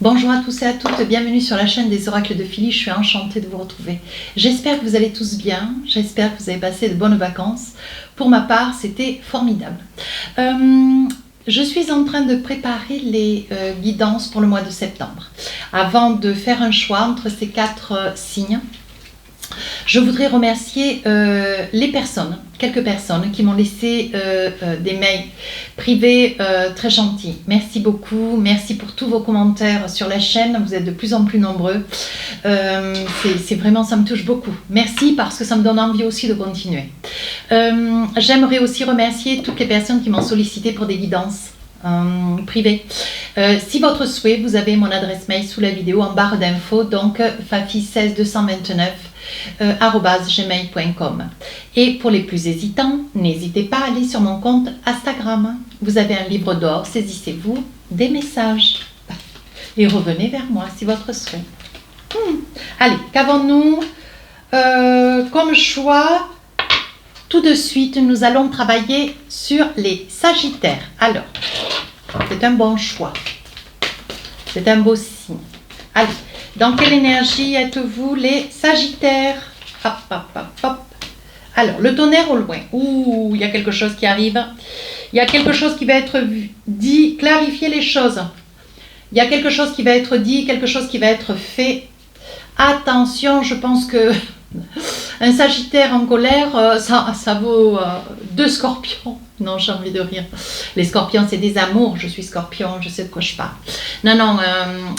Bonjour à tous et à toutes, bienvenue sur la chaîne des oracles de Philly, je suis enchantée de vous retrouver. J'espère que vous allez tous bien, j'espère que vous avez passé de bonnes vacances. Pour ma part, c'était formidable. Je suis en train de préparer les guidances pour le mois de septembre. Avant de faire un choix entre ces 4 signes, je voudrais remercier quelques personnes qui m'ont laissé des mails privés très gentils. Merci beaucoup, merci pour tous vos commentaires sur la chaîne, vous êtes de plus en plus nombreux. C'est vraiment, ça me touche beaucoup. Merci parce que ça me donne envie aussi de continuer. J'aimerais aussi remercier toutes les personnes qui m'ont sollicité pour des guidances privé. Si votre souhait, vous avez mon adresse mail sous la vidéo en barre d'infos, donc fafi16229 @gmail.com. Et pour les plus hésitants, n'hésitez pas à aller sur mon compte Instagram. Vous avez un livre d'or, saisissez-vous des messages et revenez vers moi si votre souhait. Allez, qu'avons-nous comme choix? Tout de suite, nous allons travailler sur les Sagittaires. Alors, c'est un bon choix. C'est un beau signe. Allez, dans quelle énergie êtes-vous les Sagittaires? Hop, hop, hop, hop. Alors, le tonnerre au loin. Ouh, il y a quelque chose qui arrive. Il y a quelque chose qui va être dit. Clarifier les choses. Il y a quelque chose qui va être dit, quelque chose qui va être fait. Attention, je pense que un Sagittaire en colère, ça vaut 2 scorpions. Non, j'ai envie de rire. Les scorpions, c'est des amours. Je suis scorpion, je sais de quoi je parle. Non,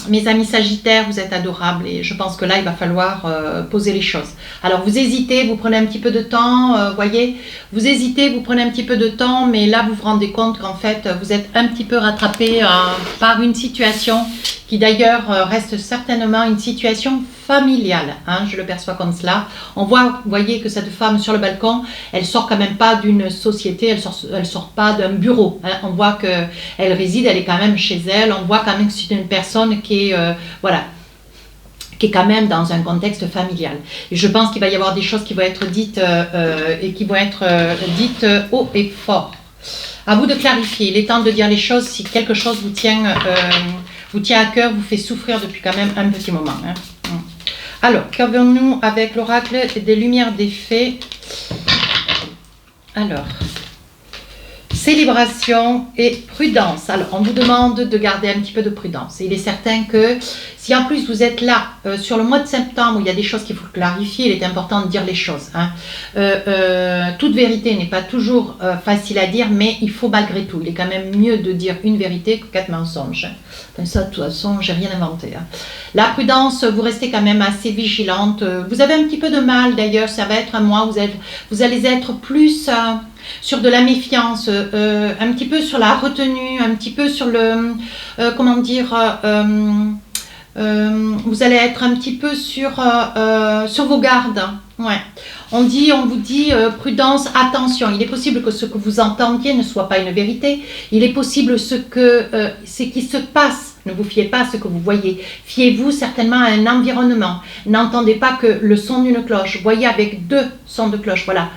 mes amis Sagittaires, vous êtes adorables et je pense que là, il va falloir poser les choses. Alors, vous hésitez, vous prenez un petit peu de temps, voyez. Vous hésitez, vous prenez un petit peu de temps, mais là, vous vous rendez compte qu'en fait, vous êtes un petit peu rattrapé par une situation qui d'ailleurs reste certainement une situation familiale, hein, je le perçois comme cela. On voit, vous voyez que cette femme sur le balcon, elle sort quand même pas d'une société, elle sort pas d'un bureau, hein. On voit qu'elle réside, elle est quand même chez elle, on voit quand même que c'est une personne qui est, qui est quand même dans un contexte familial. Et je pense qu'il va y avoir des choses qui vont être dites et qui vont être dites haut et fort. À vous de clarifier, il est temps de dire les choses si quelque chose vous tient à cœur, vous fait souffrir depuis quand même un petit moment, hein. Alors, qu'avons-nous avec l'oracle des lumières des fées? Alors, célébration et prudence. Alors, on vous demande de garder un petit peu de prudence. Et il est certain que si en plus vous êtes là sur le mois de septembre où il y a des choses qu'il faut clarifier, il est important de dire les choses, hein. Toute vérité n'est pas toujours facile à dire, mais il faut malgré tout. Il est quand même mieux de dire une vérité que 4 mensonges. Enfin, ça, de toute façon, j'ai rien inventé, hein. La prudence, vous restez quand même assez vigilante. Vous avez un petit peu de mal d'ailleurs, ça va être un mois où vous allez être plus sur de la méfiance, un petit peu sur la retenue, un petit peu sur le, comment dire, vous allez être un petit peu sur vos gardes. Ouais. On vous dit prudence, attention. Il est possible que ce que vous entendiez ne soit pas une vérité. Il est possible ce qui se passe. Ne vous fiez pas à ce que vous voyez. Fiez-vous certainement à un environnement. N'entendez pas que le son d'une cloche. Voyez avec 2 sons de cloche. Voilà.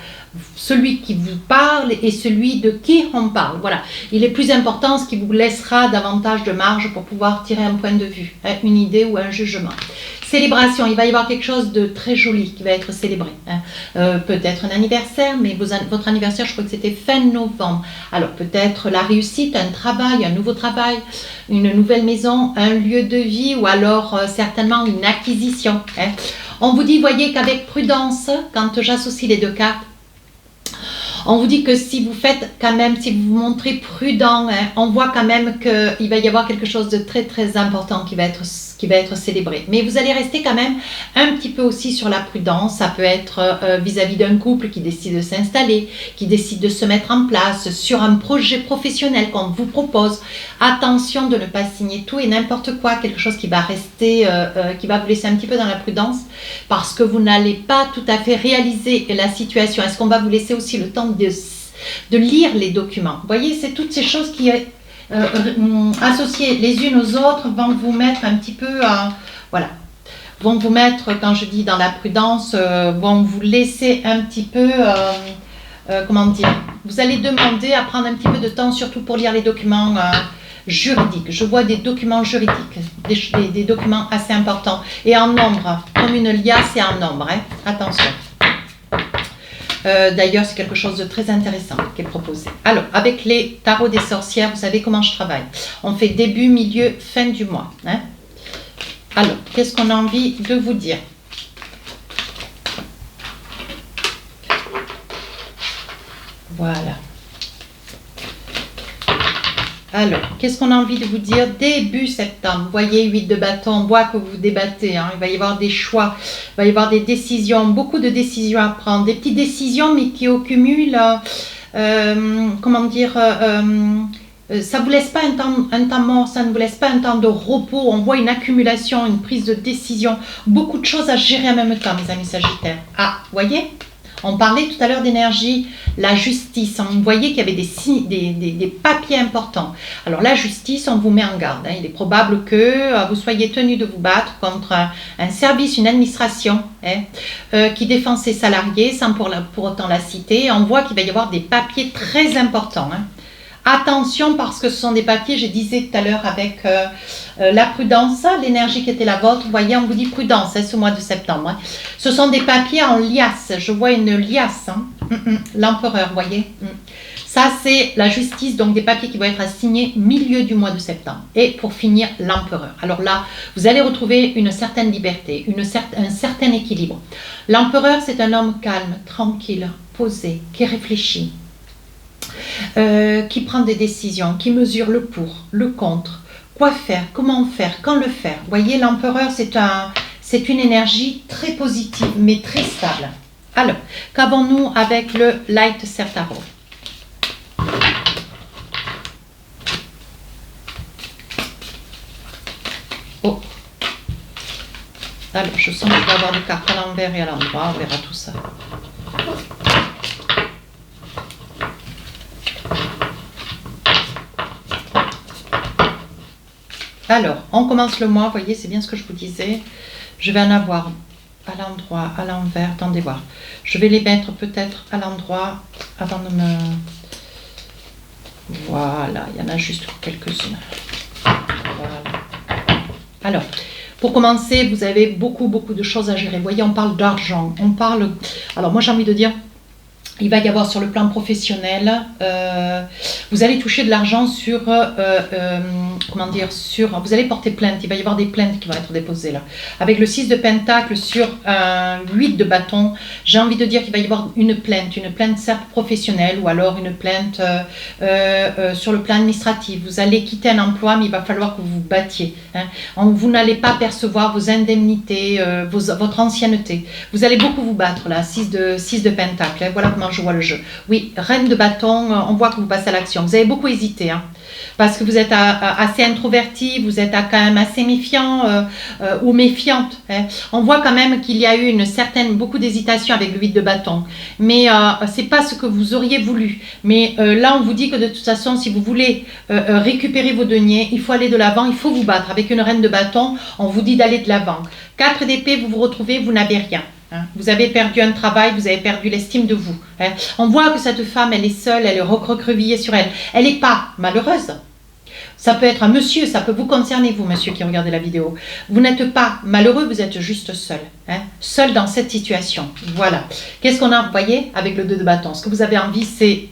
Celui qui vous parle et celui de qui on parle. Voilà. Il est plus important ce qui vous laissera davantage de marge pour pouvoir tirer un point de vue, hein, une idée ou un jugement. Célébration, il va y avoir quelque chose de très joli qui va être célébré, hein. Peut-être un anniversaire, mais votre anniversaire, je crois que c'était fin novembre. Alors peut-être la réussite, un travail, un nouveau travail, une nouvelle maison, un lieu de vie ou alors certainement une acquisition, hein. On vous dit, voyez qu'avec prudence, quand j'associe les 2 cartes, on vous dit que si vous faites quand même, si vous vous montrez prudent, hein, on voit quand même qu'il va y avoir quelque chose de très très important qui va être célébré. Mais vous allez rester quand même un petit peu aussi sur la prudence. Ça peut être vis-à-vis d'un couple qui décide de s'installer, qui décide de se mettre en place sur un projet professionnel qu'on vous propose. Attention de ne pas signer tout et n'importe quoi, quelque chose qui va rester, qui va vous laisser un petit peu dans la prudence parce que vous n'allez pas tout à fait réaliser la situation. Est-ce qu'on va vous laisser aussi le temps de lire les documents? Vous voyez, c'est toutes ces choses qui associées les unes aux autres vont vous mettre un petit peu, voilà, vont vous mettre, quand je dis dans la prudence, vont vous laisser un petit peu, comment dire, vous allez demander à prendre un petit peu de temps, surtout pour lire les documents juridique. Je vois des documents juridiques, des documents assez importants. Et en nombre, comme une liasse et en nombre. Hein. Attention. D'ailleurs, c'est quelque chose de très intéressant qui est proposé. Alors, avec les tarots des sorcières, vous savez comment je travaille. On fait début, milieu, fin du mois. Hein. Alors, qu'est-ce qu'on a envie de vous dire? Voilà. Alors, qu'est-ce qu'on a envie de vous dire? Début septembre, vous voyez, 8 de bâton, on voit que vous vous débattez, hein. Il va y avoir des choix, il va y avoir des décisions, beaucoup de décisions à prendre, des petites décisions mais qui au cumul, comment dire, ça ne vous laisse pas un temps mort, ça ne vous laisse pas un temps de repos, on voit une accumulation, une prise de décision, beaucoup de choses à gérer en même temps, mes amis Sagittaires. Ah, vous voyez? On parlait tout à l'heure d'énergie, la justice. On voyait qu'il y avait des papiers importants. Alors la justice, on vous met en garde. Hein. Il est probable que vous soyez tenu de vous battre contre un service, une administration qui défend ses salariés sans pour autant la citer. On voit qu'il va y avoir des papiers très importants. Hein. Attention parce que ce sont des papiers, je disais tout à l'heure avec la prudence, l'énergie qui était la vôtre. Vous voyez, on vous dit prudence ce mois de septembre. Hein. Ce sont des papiers en liasse. Je vois une liasse. Hein. L'empereur, vous voyez. Ça, c'est la justice, donc des papiers qui vont être assignés milieu du mois de septembre. Et pour finir, l'empereur. Alors là, vous allez retrouver une certaine liberté, un certain équilibre. L'empereur, c'est un homme calme, tranquille, posé, qui réfléchit. Qui prend des décisions, qui mesure le pour, le contre, quoi faire, comment faire, quand le faire. Vous voyez, l'empereur, c'est une énergie très positive, mais très stable. Alors, qu'avons-nous avec le Light Tarot? Oh. Alors, je sens que je vais avoir des cartes à l'envers et à l'endroit, on verra tout ça. Alors, on commence le mois, vous voyez, c'est bien ce que je vous disais. Je vais en avoir à l'endroit, à l'envers, attendez voir. Je vais les mettre peut-être à l'endroit avant de me... Voilà, il y en a juste quelques-unes. Voilà. Alors, pour commencer, vous avez beaucoup de choses à gérer. Vous voyez, on parle d'argent, on parle... Alors moi, j'ai envie de dire... Il va y avoir sur le plan professionnel, vous allez toucher de l'argent sur, comment dire, vous allez porter plainte, il va y avoir des plaintes qui vont être déposées là. Avec le 6 de Pentacle sur 8 de bâton, j'ai envie de dire qu'il va y avoir une plainte certes professionnelle ou alors une plainte sur le plan administratif. Vous allez quitter un emploi mais il va falloir que vous vous battiez. Hein. Vous n'allez pas percevoir vos indemnités, votre ancienneté. Vous allez beaucoup vous battre là, 6 de Pentacle. Hein. Voilà comment je vois le jeu. Oui, reine de bâton, on voit que vous passez à l'action. Vous avez beaucoup hésité, hein, parce que vous êtes assez introverti, vous êtes quand même assez méfiant ou méfiante. Hein. On voit quand même qu'il y a eu beaucoup d'hésitation avec le 8 de bâton. Mais c'est pas ce que vous auriez voulu. Mais là, on vous dit que de toute façon, si vous voulez récupérer vos deniers, il faut aller de l'avant, il faut vous battre. Avec une reine de bâton, on vous dit d'aller de l'avant. 4 d'épée, vous vous retrouvez, vous n'avez rien. Hein. Vous avez perdu un travail, vous avez perdu l'estime de vous. Hein. On voit que cette femme, elle est seule, elle est recroquevillée sur elle. Elle n'est pas malheureuse. Ça peut être un monsieur, ça peut vous concerner, vous, monsieur qui regardez la vidéo. Vous n'êtes pas malheureux, vous êtes juste seul. Hein. Seul dans cette situation. Voilà. Qu'est-ce qu'on a, vous voyez, avec le 2 de bâton? Ce que vous avez envie, c'est,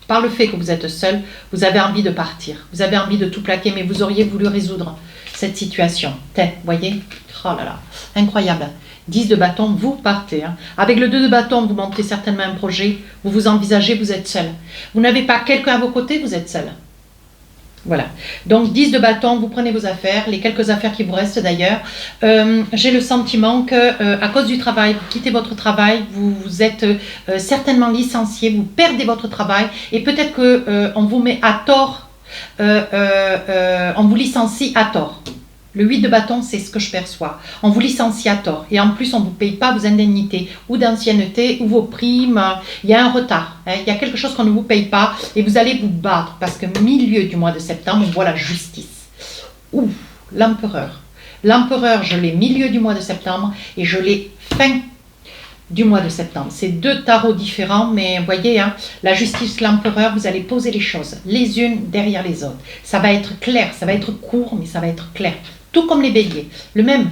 par le fait que vous êtes seul, vous avez envie de partir. Vous avez envie de tout plaquer, mais vous auriez voulu résoudre cette situation. Vous voyez? Oh là là, incroyable. 10 de bâton, vous partez. Hein. Avec le 2 de bâton, vous montez certainement un projet, vous vous envisagez, vous êtes seul. Vous n'avez pas quelqu'un à vos côtés, vous êtes seul. Voilà. Donc 10 de bâton, vous prenez vos affaires, les quelques affaires qui vous restent d'ailleurs. J'ai le sentiment que à cause du travail, vous quittez votre travail, vous êtes certainement licencié, vous perdez votre travail et peut-être que on vous met à tort, on vous licencie à tort. Le 8 de bâton, c'est ce que je perçois. On vous licencie à tort. Et en plus, on ne vous paye pas vos indemnités ou d'ancienneté ou vos primes. Il y a un retard. Hein. Il y a quelque chose qu'on ne vous paye pas. Et vous allez vous battre. Parce que milieu du mois de septembre, on voit la justice. Ouh, l'empereur. L'empereur, je l'ai milieu du mois de septembre. Et je l'ai fin du mois de septembre. C'est deux tarots différents, mais vous voyez, hein, la justice, l'empereur, vous allez poser les choses les unes derrière les autres. Ça va être clair, ça va être court, mais ça va être clair. Tout comme les béliers. Le même.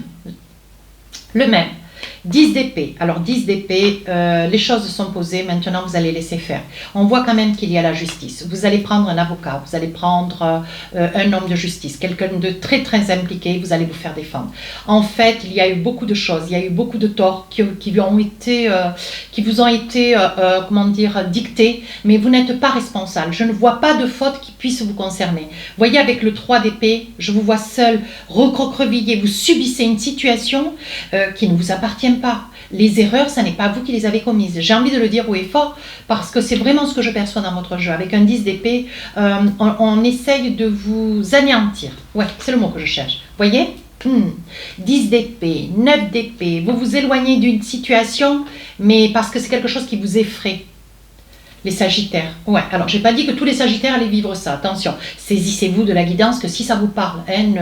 10 d'épée. Alors 10 d'épée, les choses sont posées, maintenant vous allez laisser faire. On voit quand même qu'il y a la justice. Vous allez prendre un avocat, vous allez prendre un homme de justice, quelqu'un de très très impliqué, vous allez vous faire défendre. En fait, il y a eu beaucoup de choses, il y a eu beaucoup de torts qui vous ont été comment dire, dictés, mais vous n'êtes pas responsable. Je ne vois pas de faute qui puisse vous concerner. Vous voyez, avec le 3 d'épée, je vous vois seul, recroquevillé, vous subissez une situation qui ne vous appartient pas. Les erreurs, ce n'est pas vous qui les avez commises. J'ai envie de le dire haut et fort parce que c'est vraiment ce que je perçois dans votre jeu. Avec un 10 d'épée, on essaye de vous anéantir. Ouais, c'est le mot que je cherche. Vous voyez 10 d'épée, 9 d'épée. Vous vous éloignez d'une situation, mais parce que c'est quelque chose qui vous effraie. Les Sagittaires. Ouais, alors j'ai pas dit que tous les Sagittaires allaient vivre ça. Attention, saisissez-vous de la guidance que si ça vous parle. Hein,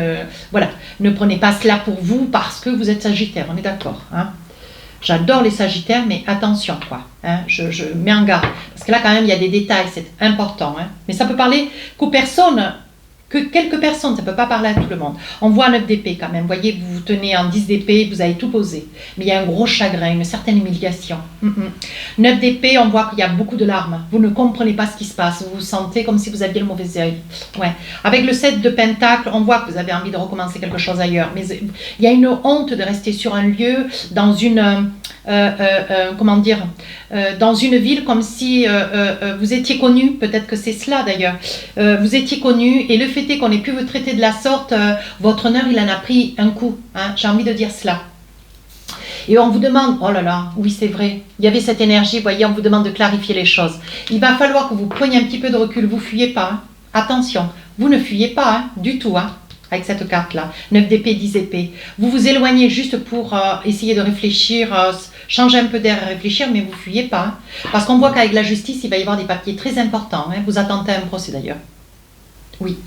voilà, ne prenez pas cela pour vous parce que vous êtes Sagittaire. On est d'accord. Hein. J'adore les Sagittaires, mais attention, quoi. Hein, je mets en garde. Parce que là, quand même, il y a des détails, c'est important. Hein. Mais ça peut parler qu'aux personnes, que quelques personnes, ça ne peut pas parler à tout le monde. On voit un 9 d'épée quand même. Vous voyez, vous vous tenez en 10 d'épée, vous avez tout posé. Mais il y a un gros chagrin, une certaine humiliation. 9 d'épée, on voit qu'il y a beaucoup de larmes. Vous ne comprenez pas ce qui se passe. Vous vous sentez comme si vous aviez le mauvais œil. Ouais. Avec le 7 de pentacle, on voit que vous avez envie de recommencer quelque chose ailleurs. Mais il y a une honte de rester sur un lieu, dans une... comment dire, dans une ville comme si vous étiez connu, peut-être que c'est cela d'ailleurs, vous étiez connu et le fait est qu'on ait pu vous traiter de la sorte, votre honneur il en a pris un coup, hein, j'ai envie de dire cela. Et on vous demande, oh là là, oui c'est vrai, il y avait cette énergie, vous voyez, on vous demande de clarifier les choses. Il va falloir que vous preniez un petit peu de recul, vous fuyez pas, hein. Attention, vous ne fuyez pas hein, du tout, hein. Avec cette carte-là, 9 d'épée, 10 épée. Vous vous éloignez juste pour essayer de réfléchir, changer un peu d'air et réfléchir, mais vous ne fuyez pas. Hein, parce qu'on voit qu'avec la justice, il va y avoir des papiers très importants. Hein, vous attendez un procès d'ailleurs. Oui.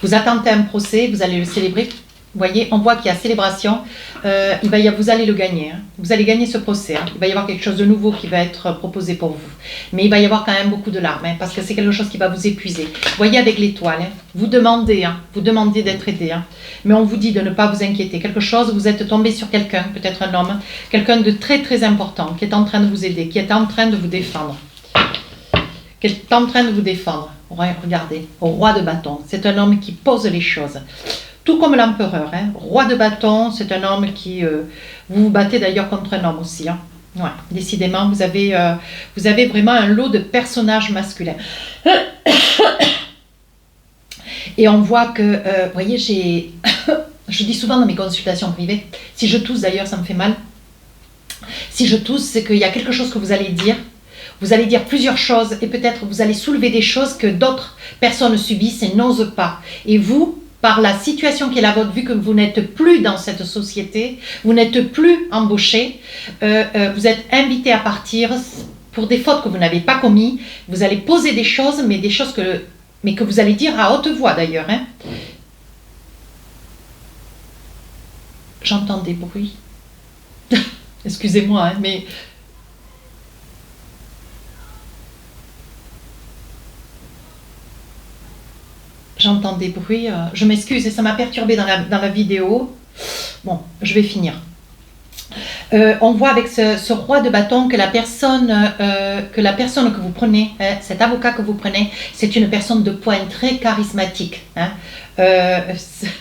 Vous attendez un procès, vous allez le célébrer. Vous voyez, on voit qu'il y a célébration. Vous allez le gagner. Hein. Vous allez gagner ce procès. Hein. Il va y avoir quelque chose de nouveau qui va être proposé pour vous. Mais il va y avoir quand même beaucoup de larmes. Hein, parce que c'est quelque chose qui va vous épuiser. Vous voyez, avec l'étoile, hein, vous demandez d'être aidé. Hein, mais on vous dit de ne pas vous inquiéter. Quelque chose, vous êtes tombé sur quelqu'un, peut-être un homme, quelqu'un de très très important, qui est en train de vous aider, qui est en train de vous défendre. Qui est en train de vous défendre. Regardez, au roi de bâton. C'est un homme qui pose les choses. Tout comme l'empereur, hein. Roi de bâton, c'est un homme qui... vous vous battez d'ailleurs contre un homme aussi. Hein. Ouais, décidément, vous avez vraiment un lot de personnages masculins. Et on voit que, vous voyez, je dis souvent dans mes consultations privées, si je tousse d'ailleurs, ça me fait mal. Si je tousse, c'est qu'il y a quelque chose que vous allez dire. Vous allez dire plusieurs choses et peut-être vous allez soulever des choses que d'autres personnes subissent et n'osent pas. Et vous, par la situation qui est la vôtre, vu que vous n'êtes plus dans cette société, vous n'êtes plus embauché, vous êtes invité à partir pour des fautes que vous n'avez pas commises. Vous allez poser des choses, mais des choses que vous allez dire à haute voix d'ailleurs. Hein. J'entends des bruits. Excusez-moi, hein, mais... J'entends des bruits, je m'excuse et ça m'a perturbé dans la vidéo. Bon, je vais finir. On voit avec ce roi de bâton que la personne que vous prenez, hein, cet avocat que vous prenez, c'est une personne de poigne très charismatique. Hein,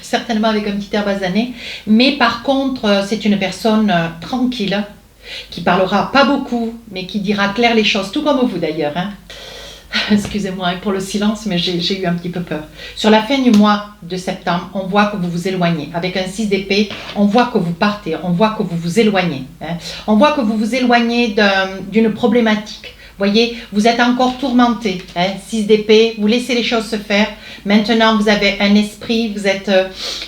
certainement avec un petit air basané. Mais par contre, c'est une personne tranquille, qui parlera pas beaucoup, mais qui dira clair les choses, tout comme vous d'ailleurs. Hein. Excusez-moi pour le silence, mais j'ai eu un petit peu peur. Sur la fin du mois de septembre, on voit que vous vous éloignez. Avec un 6 d'épée, on voit que vous partez, on voit que vous vous éloignez. Hein. On voit que vous vous éloignez d'une problématique. Vous voyez, vous êtes encore tourmenté. Hein. 6 d'épée, vous laissez les choses se faire. Maintenant, vous avez un esprit,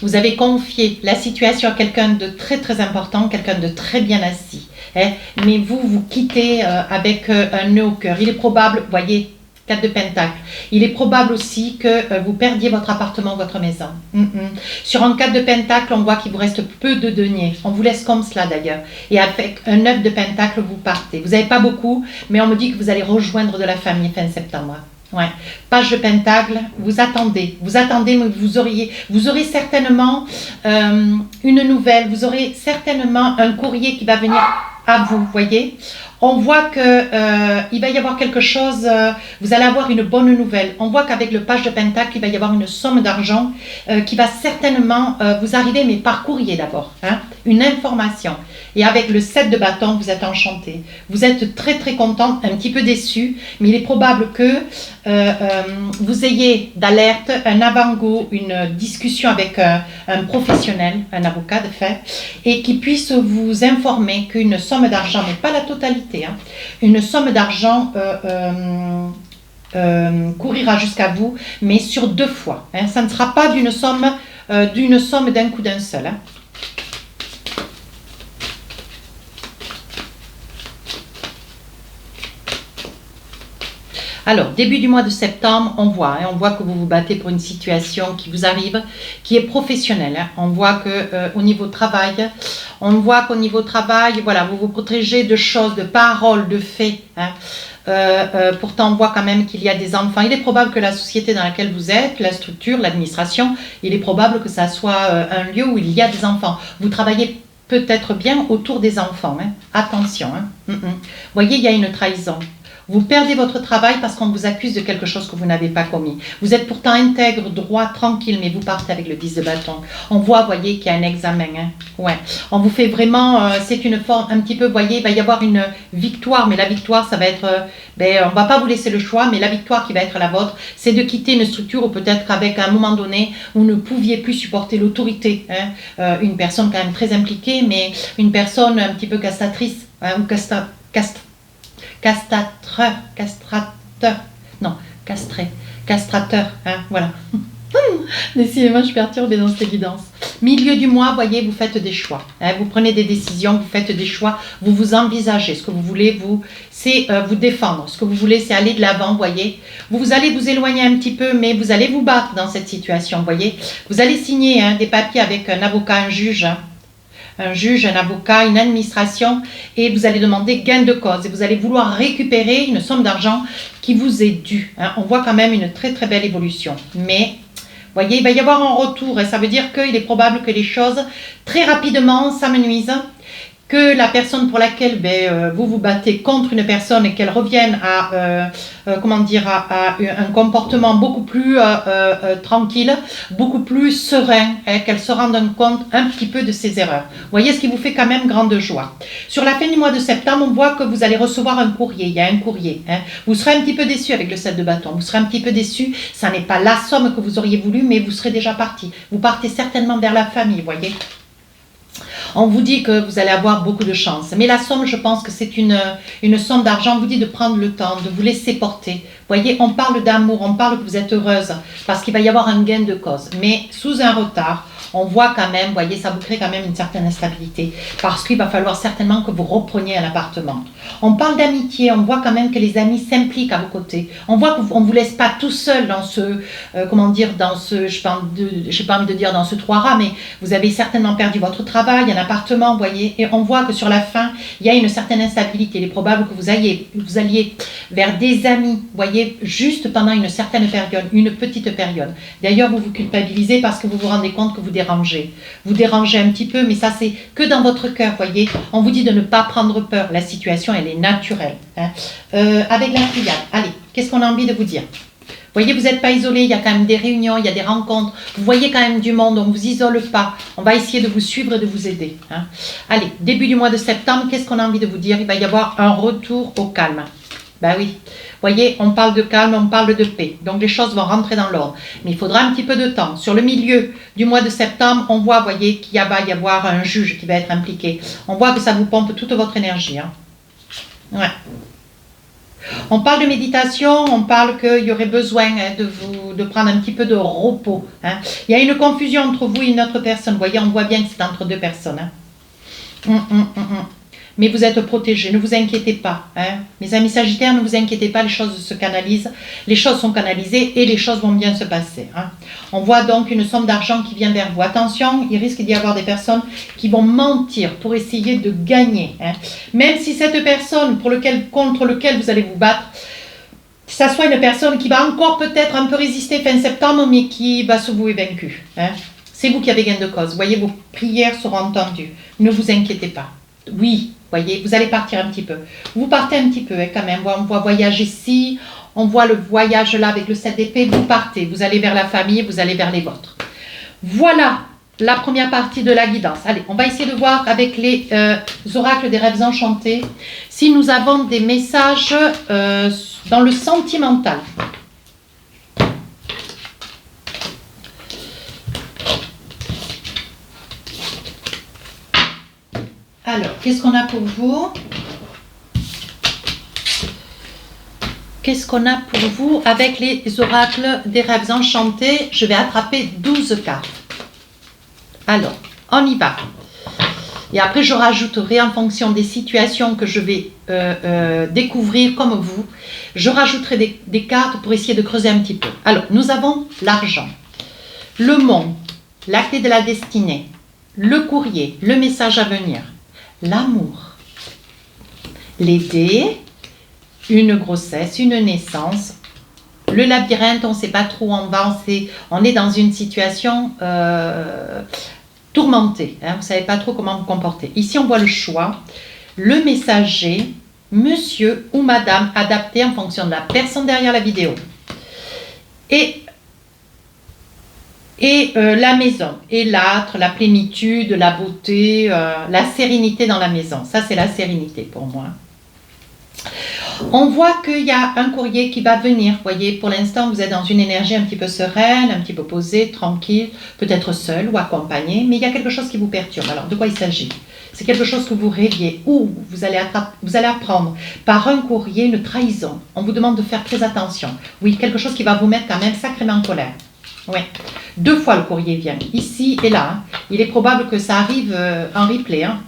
vous avez confié la situation à quelqu'un de très très important, quelqu'un de très bien assis. Hein. Mais vous quittez avec un nœud au cœur. Il est probable, vous voyez, 4 de Pentacle. Il est probable aussi que vous perdiez votre appartement, votre maison. Sur un 4 de Pentacle, on voit qu'il vous reste peu de deniers. On vous laisse comme cela d'ailleurs. Et avec un 9 de Pentacle, vous partez. Vous n'avez pas beaucoup, mais on me dit que vous allez rejoindre de la famille fin septembre. Ouais. Page de Pentacle, vous attendez, mais vous aurez certainement une nouvelle, vous aurez certainement un courrier qui va venir à vous, voyez. On voit que il va y avoir quelque chose, vous allez avoir une bonne nouvelle. On voit qu'avec le page de Pentacle, il va y avoir une somme d'argent qui va certainement vous arriver, mais par courrier d'abord, hein, une information. Et avec le 7 de bâton, vous êtes enchanté. Vous êtes très très content, un petit peu déçu, mais il est probable que vous ayez d'alerte un avant-goût, une discussion avec un professionnel, un avocat de fait, et qui puisse vous informer qu'une somme d'argent, mais pas la totalité, hein, une somme d'argent courira jusqu'à vous, mais sur 2 fois. Hein, ça ne sera pas d'une somme d'un coup d'un seul. Hein. Alors, début du mois de septembre, on voit que vous vous battez pour une situation qui vous arrive, qui est professionnelle. Hein. On voit que au niveau travail, voilà, vous vous protégez de choses, de paroles, de faits. Hein. Pourtant, on voit quand même qu'il y a des enfants. Il est probable que la société dans laquelle vous êtes, la structure, l'administration, il est probable que ça soit un lieu où il y a des enfants. Vous travaillez peut-être bien autour des enfants. Hein. Attention. Hein. Voyez, il y a une trahison. Vous perdez votre travail parce qu'on vous accuse de quelque chose que vous n'avez pas commis. Vous êtes pourtant intègre, droit, tranquille, mais vous partez avec le 10 de bâton. On voit, voyez, qu'il y a un examen. Hein. Ouais. On vous fait vraiment, c'est une forme un petit peu, voyez, il va y avoir une victoire, mais la victoire, ça va être, on ne va pas vous laisser le choix, mais la victoire qui va être la vôtre, c'est de quitter une structure ou peut-être qu'avec un moment donné, vous ne pouviez plus supporter l'autorité. Hein. Une personne quand même très impliquée, mais une personne un petit peu castratrice, hein, ou castrateur, hein, voilà. Décidément, je suis perturbée dans cette évidence. Milieu du mois, voyez, vous faites des choix. Hein, vous prenez des décisions, vous faites des choix, vous vous envisagez. Ce que vous voulez, c'est vous défendre. Ce que vous voulez, c'est aller de l'avant, voyez. Vous allez vous éloigner un petit peu, mais vous allez vous battre dans cette situation, voyez. Vous allez signer des papiers avec un avocat, un juge, un avocat, une administration, et vous allez demander gain de cause et vous allez vouloir récupérer une somme d'argent qui vous est due. Hein. On voit quand même une très très belle évolution. Mais, voyez, il va y avoir un retour et ça veut dire qu'il est probable que les choses, très rapidement, s'amenuisent, que la personne pour laquelle vous vous battez contre une personne et qu'elle revienne à, à un comportement beaucoup plus tranquille, beaucoup plus serein, hein, qu'elle se rende compte un petit peu de ses erreurs. Vous voyez, ce qui vous fait quand même grande joie. Sur la fin du mois de septembre, on voit que vous allez recevoir un courrier. Il y a un courrier. Hein. Vous serez un petit peu déçu avec le 7 de bâton. Vous serez un petit peu déçu. Ça n'est pas la somme que vous auriez voulu, mais vous serez déjà parti. Vous partez certainement vers la famille, vous voyez. On vous dit que vous allez avoir beaucoup de chance. Mais la somme, je pense que c'est une somme d'argent. On vous dit de prendre le temps, de vous laisser porter. Vous voyez, on parle d'amour, on parle que vous êtes heureuse parce qu'il va y avoir un gain de cause. Mais sous un retard, on voit quand même, vous voyez, ça vous crée quand même une certaine instabilité parce qu'il va falloir certainement que vous repreniez un appartement. On parle d'amitié, on voit quand même que les amis s'impliquent à vos côtés. On voit qu'on ne vous laisse pas tout seul dans ce, dans ce, je n'ai pas envie de dire dans ce trois rats, mais vous avez certainement perdu votre travail, un appartement, vous voyez, et on voit que sur la fin, il y a une certaine instabilité. Il est probable que vous alliez vers des amis, vous voyez, juste pendant une certaine période, une petite période. D'ailleurs, vous vous culpabilisez parce que vous vous rendez compte que vous dérangez. Vous dérangez un petit peu, mais ça, c'est que dans votre cœur, vous voyez. On vous dit de ne pas prendre peur. La situation, elle est naturelle. Hein. Avec la triade, allez, qu'est-ce qu'on a envie de vous dire ? Vous voyez, vous n'êtes pas isolé, il y a quand même des réunions, il y a des rencontres. Vous voyez quand même du monde, on ne vous isole pas. On va essayer de vous suivre et de vous aider. Hein. Allez, début du mois de septembre, qu'est-ce qu'on a envie de vous dire ? Il va y avoir un retour au calme. Ben oui, vous voyez, on parle de calme, on parle de paix. Donc les choses vont rentrer dans l'ordre. Mais il faudra un petit peu de temps. Sur le milieu du mois de septembre, on voit, vous voyez, qu'il va y avoir un juge qui va être impliqué. On voit que ça vous pompe toute votre énergie. Hein. Ouais. On parle de méditation, on parle qu'il y aurait besoin de prendre un petit peu de repos. Hein. Il y a une confusion entre vous et une autre personne. Vous voyez, on voit bien que c'est entre deux personnes. Hein. mais vous êtes protégés, ne vous inquiétez pas. Hein. Mes amis Sagittaires, ne vous inquiétez pas, les choses se canalisent, les choses sont canalisées et les choses vont bien se passer. Hein. On voit donc une somme d'argent qui vient vers vous. Attention, il risque d'y avoir des personnes qui vont mentir pour essayer de gagner. Hein. Même si cette personne contre laquelle vous allez vous battre, ça soit une personne qui va encore peut-être un peu résister fin septembre, mais qui va se vouer vaincue. Hein. C'est vous qui avez gain de cause. Voyez, vos prières seront entendues. Ne vous inquiétez pas. Oui, voyez, vous allez partir un petit peu. Vous partez un petit peu hein, quand même. On voit voyage ici, on voit le voyage là avec le 7 d'épée. Vous partez, vous allez vers la famille, vous allez vers les vôtres. Voilà la première partie de la guidance. Allez, on va essayer de voir avec les oracles des rêves enchantés si nous avons des messages dans le sentimental. Alors, qu'est-ce qu'on a pour vous? Qu'est-ce qu'on a pour vous avec les oracles des rêves enchantés? Je vais attraper 12 cartes. Alors, on y va. Et après, je rajouterai en fonction des situations que je vais découvrir comme vous, je rajouterai des cartes pour essayer de creuser un petit peu. Alors, nous avons l'argent, le monde, la clé de la destinée, le courrier, le message à venir, l'amour, les dés, une grossesse, une naissance, le labyrinthe, on ne sait pas trop où on va, on est dans une situation tourmentée, hein, vous ne savez pas trop comment vous comporter. Ici, on voit le choix, le messager, monsieur ou madame, adapté en fonction de la personne derrière la vidéo. Et la maison, et l'âtre, la plénitude, la beauté, la sérénité dans la maison. Ça, c'est la sérénité pour moi. On voit qu'il y a un courrier qui va venir. Vous voyez, pour l'instant, vous êtes dans une énergie un petit peu sereine, un petit peu posée, tranquille, peut-être seul ou accompagné, mais il y a quelque chose qui vous perturbe. Alors, de quoi il s'agit? C'est quelque chose que vous rêviez ou vous allez apprendre par un courrier une trahison. On vous demande de faire très attention. Oui, quelque chose qui va vous mettre quand même sacrément en colère. Oui, 2 fois le courrier vient, ici et là. Hein. Il est probable que ça arrive en replay. Hein.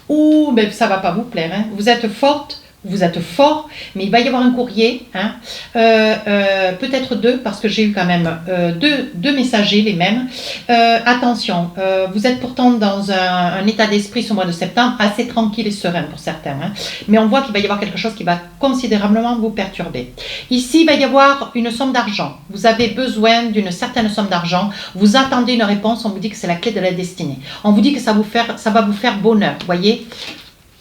Ou mais ça ne va pas vous plaire. Hein. Vous êtes forte, vous êtes fort, mais il va y avoir un courrier. Hein. Peut-être 2, parce que j'ai eu quand même deux messagers, les mêmes. Attention, vous êtes pourtant dans un état d'esprit ce mois de septembre assez tranquille et serein pour certains. Hein. Mais on voit qu'il va y avoir quelque chose qui va considérablement vous perturber. Ici, il va y avoir une somme d'argent. Vous avez besoin d'une certaine somme d'argent. Vous attendez une réponse, on vous dit que c'est la clé de la destinée. On vous dit que ça va vous faire bonheur, vous voyez.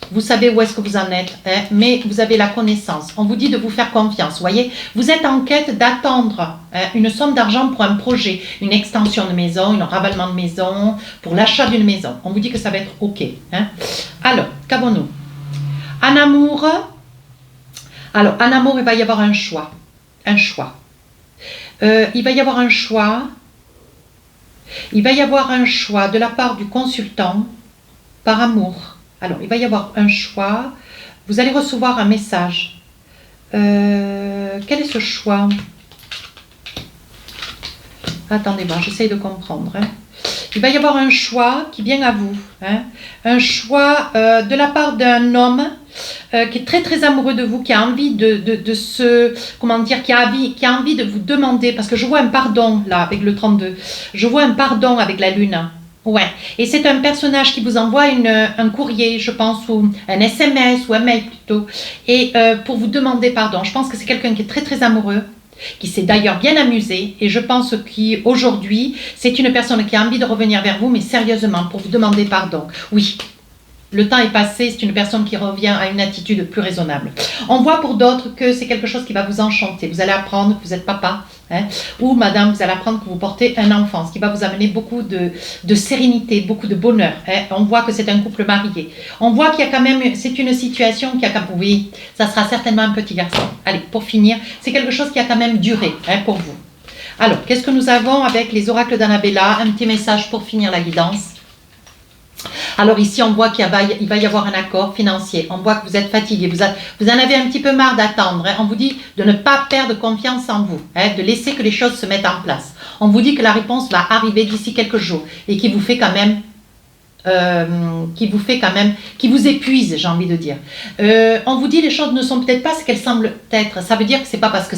Vous savez où est-ce que vous en êtes, hein, mais vous avez la connaissance. On vous dit de vous faire confiance, vous voyez. Vous êtes en quête d'attendre une somme d'argent pour un projet, une extension de maison, un ravalement de maison, pour l'achat d'une maison. On vous dit que ça va être OK. Hein. Alors, qu'avons-nous? En amour, il va y avoir un choix. Un choix. Il va y avoir un choix. Il va y avoir un choix de la part du consultant par amour. Alors, il va y avoir un choix. Vous allez recevoir un message. Quel est ce choix? Attendez-moi, j'essaye de comprendre. Hein. Il va y avoir un choix qui vient à vous. Hein. Un choix de la part d'un homme qui est très très amoureux de vous, qui a envie qui a envie de vous demander, parce que je vois un pardon là avec le 32. Je vois un pardon avec la lune. Ouais, et c'est un personnage qui vous envoie un courrier, je pense, ou un SMS, ou un mail plutôt, et pour vous demander pardon. Je pense que c'est quelqu'un qui est très très amoureux, qui s'est d'ailleurs bien amusé, et je pense qu'aujourd'hui, c'est une personne qui a envie de revenir vers vous, mais sérieusement, pour vous demander pardon. Oui, le temps est passé, c'est une personne qui revient à une attitude plus raisonnable. On voit pour d'autres que c'est quelque chose qui va vous enchanter. Vous allez apprendre que vous êtes papa, hein, ou madame, vous allez apprendre que vous portez un enfant, ce qui va vous amener beaucoup de sérénité, beaucoup de bonheur. Hein. On voit que c'est un couple marié. On voit qu'il y a quand même, c'est une situation qui a quand même, oui, ça sera certainement un petit garçon. Allez, pour finir, c'est quelque chose qui a quand même duré hein, pour vous. Alors, qu'est-ce que nous avons avec les oracles d'Annabella? Un petit message pour finir la guidance. Alors ici, on voit qu'il va y avoir un accord financier. On voit que vous êtes fatigué. Vous en avez un petit peu marre d'attendre. Hein. On vous dit de ne pas perdre confiance en vous, hein, de laisser que les choses se mettent en place. On vous dit que la réponse va arriver d'ici quelques jours et qui vous fait quand même qui vous fait quand même, qui vous épuise, j'ai envie de dire. On vous dit les choses ne sont peut-être pas ce qu'elles semblent être. Ça veut dire que c'est pas parce que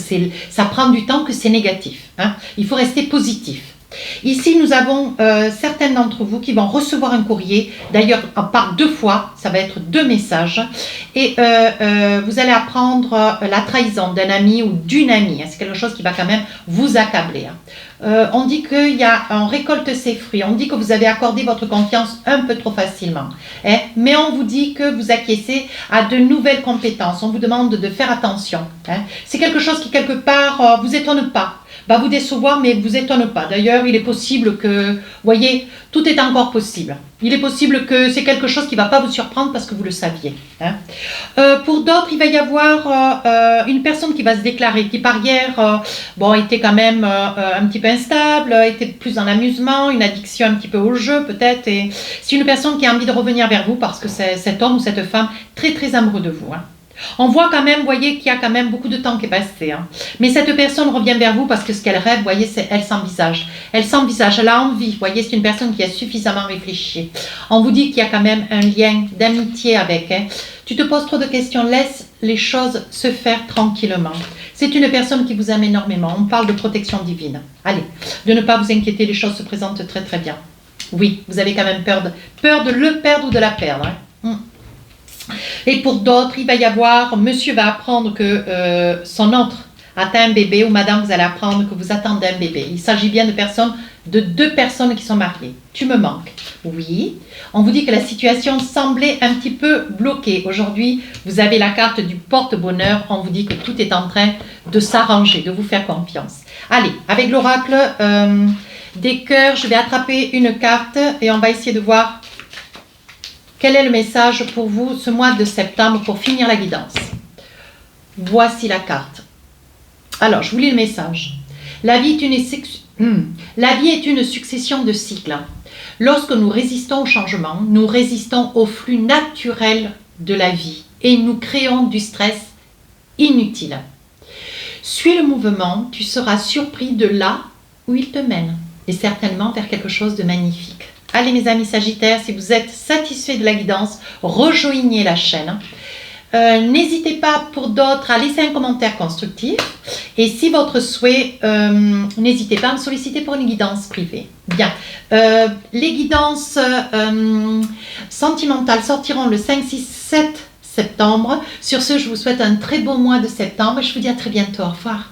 ça prend du temps que c'est négatif. Hein. Il faut rester positif. Ici, nous avons certaines d'entre vous qui vont recevoir un courrier, d'ailleurs par 2 fois, ça va être 2 messages, et vous allez apprendre la trahison d'un ami ou d'une amie. Hein. C'est quelque chose qui va quand même vous accabler. Hein. On dit on récolte ses fruits, on dit que vous avez accordé votre confiance un peu trop facilement, hein, mais on vous dit que vous acquiescez à de nouvelles compétences, on vous demande de faire attention. Hein. C'est quelque chose qui quelque part vous étonne pas. Va vous décevoir, mais ne vous étonne pas. D'ailleurs, il est possible que, vous voyez, tout est encore possible. Il est possible que c'est quelque chose qui ne va pas vous surprendre parce que vous le saviez. Hein. Pour d'autres, il va y avoir une personne qui va se déclarer, qui par hier, était quand même un petit peu instable, était plus dans l'amusement, une addiction un petit peu au jeu peut-être. Et c'est une personne qui a envie de revenir vers vous parce que c'est cet homme ou cette femme très très amoureux de vous. Hein. On voit quand même, vous voyez, qu'il y a quand même beaucoup de temps qui est passé. Hein. Mais cette personne revient vers vous parce que ce qu'elle rêve, vous voyez, c'est elle s'envisage. Elle s'envisage, elle a envie. Vous voyez, c'est une personne qui a suffisamment réfléchi. On vous dit qu'il y a quand même un lien d'amitié avec. Hein. Tu te poses trop de questions, laisse les choses se faire tranquillement. C'est une personne qui vous aime énormément. On parle de protection divine. Allez, de ne pas vous inquiéter, les choses se présentent très très bien. Oui, vous avez quand même peur de le perdre ou de la perdre. Hein. Et pour d'autres, il va y avoir, monsieur va apprendre que son autre atteint un bébé, ou madame, vous allez apprendre que vous attendez un bébé. Il s'agit bien de 2 personnes qui sont mariées. Tu me manques. Oui. On vous dit que la situation semblait un petit peu bloquée. Aujourd'hui, vous avez la carte du porte-bonheur. On vous dit que tout est en train de s'arranger, de vous faire confiance. Allez, avec l'oracle des cœurs, je vais attraper une carte et on va essayer de voir quel est le message pour vous ce mois de septembre pour finir la guidance. Voici la carte. Alors, je vous lis le message. La vie est une succession de cycles. Lorsque nous résistons au changement, nous résistons au flux naturel de la vie et nous créons du stress inutile. Suis le mouvement, tu seras surpris de là où il te mène et certainement vers quelque chose de magnifique. Allez mes amis Sagittaires, si vous êtes satisfaits de la guidance, rejoignez la chaîne. N'hésitez pas pour d'autres à laisser un commentaire constructif. Et si votre souhait, n'hésitez pas à me solliciter pour une guidance privée. Bien, les guidances sentimentales sortiront le 5, 6, 7 septembre. Sur ce, je vous souhaite un très beau mois de septembre et je vous dis à très bientôt. Au revoir.